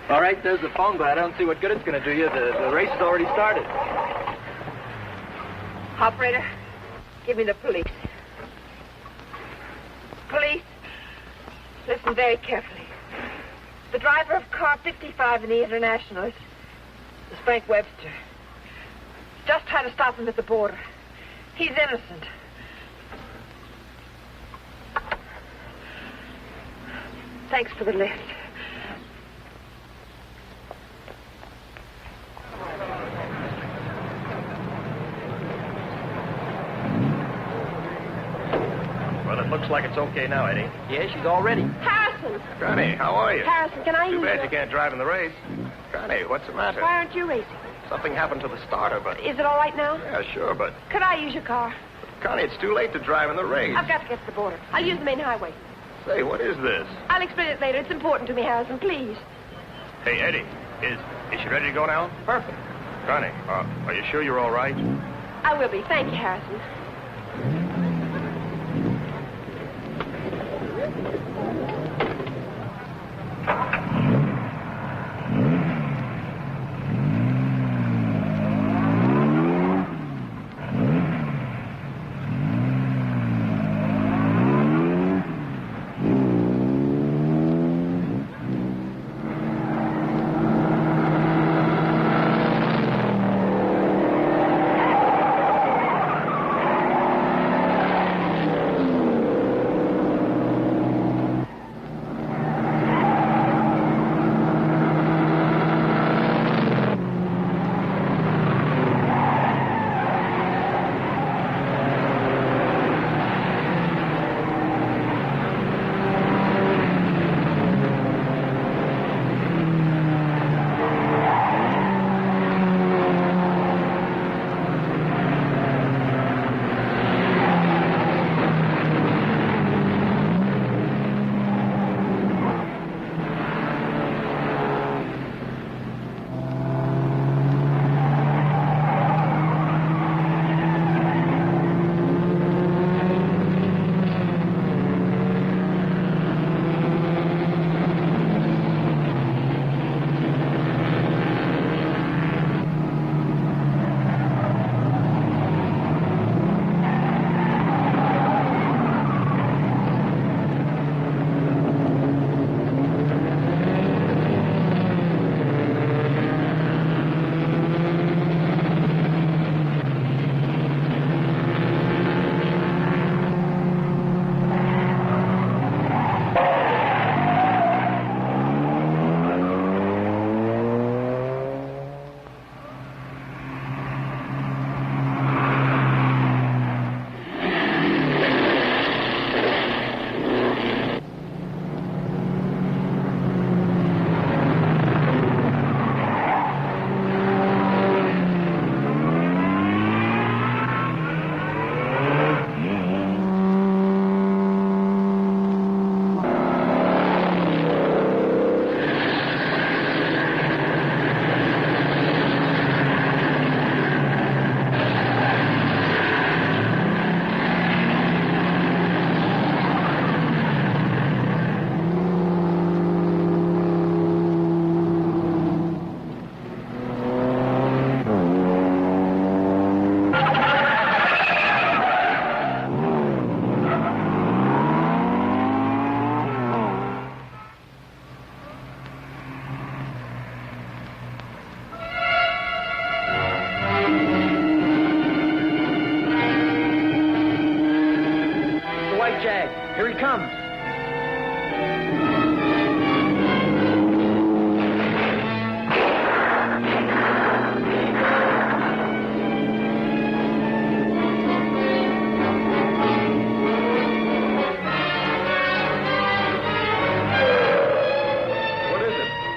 All right, there's the phone, but I don't see what good it's going to do you. The race has already started.
Operator, give me the police. Police, listen very carefully. The driver of car 55 in the International is Frank Webster. Just tried to stop him at the border. He's innocent. Thanks for the lift.
Well, it looks like it's okay now, Eddie.
Yeah, she's all ready.
Harrison!
Connie, how are you?
Harrison, can I use
Too bad
your...
you can't drive in the race. Connie, what's the matter?
Why aren't you racing?
Something happened to the starter, but...
Is it all right now?
Yeah, sure, but...
Could I use your car?
Connie, it's too late to drive in the race.
I've got to get to the border. I'll use the main highway.
Say, what is this?
I'll explain it later. It's important to me, Harrison. Please.
Hey, Eddie, is she ready to go now?
Perfect.
Connie, are you sure you're all right?
I will be. Thank you, Harrison.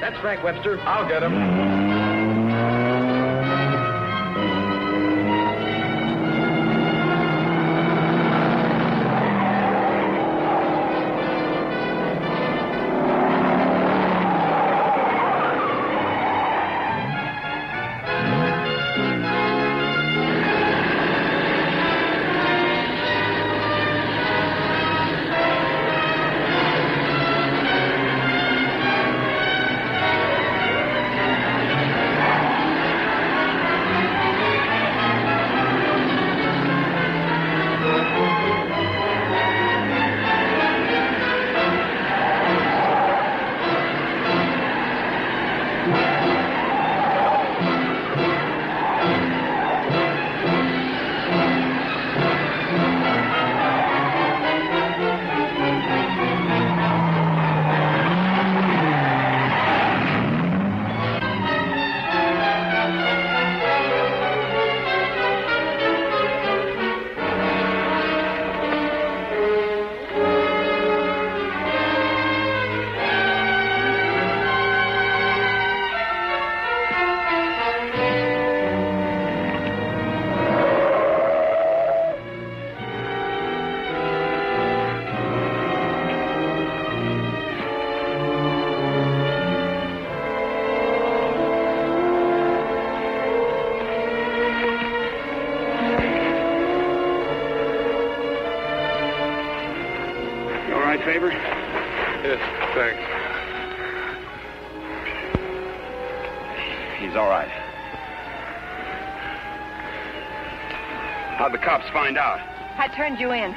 That's Frank Webster. I'll get him.
Favor?
Yes, thanks.
He's all right. How'd the cops find out?
I turned you in.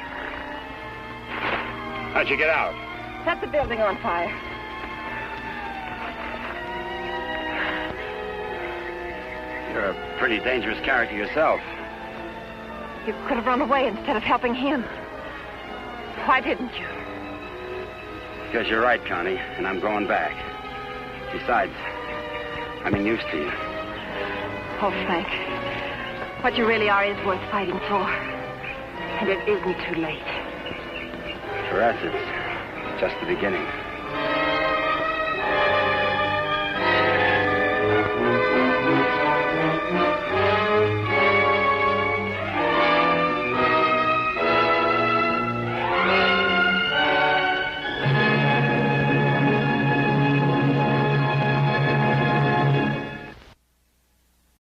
How'd you get out?
Set the building on fire.
You're a pretty dangerous character yourself.
You could have run away instead of helping him. Why didn't you?
Because you're right, Connie, and I'm going back. Besides, I'm used to you.
Oh, Frank. What you really are is worth fighting for. And it isn't too late.
For us, it's just the beginning.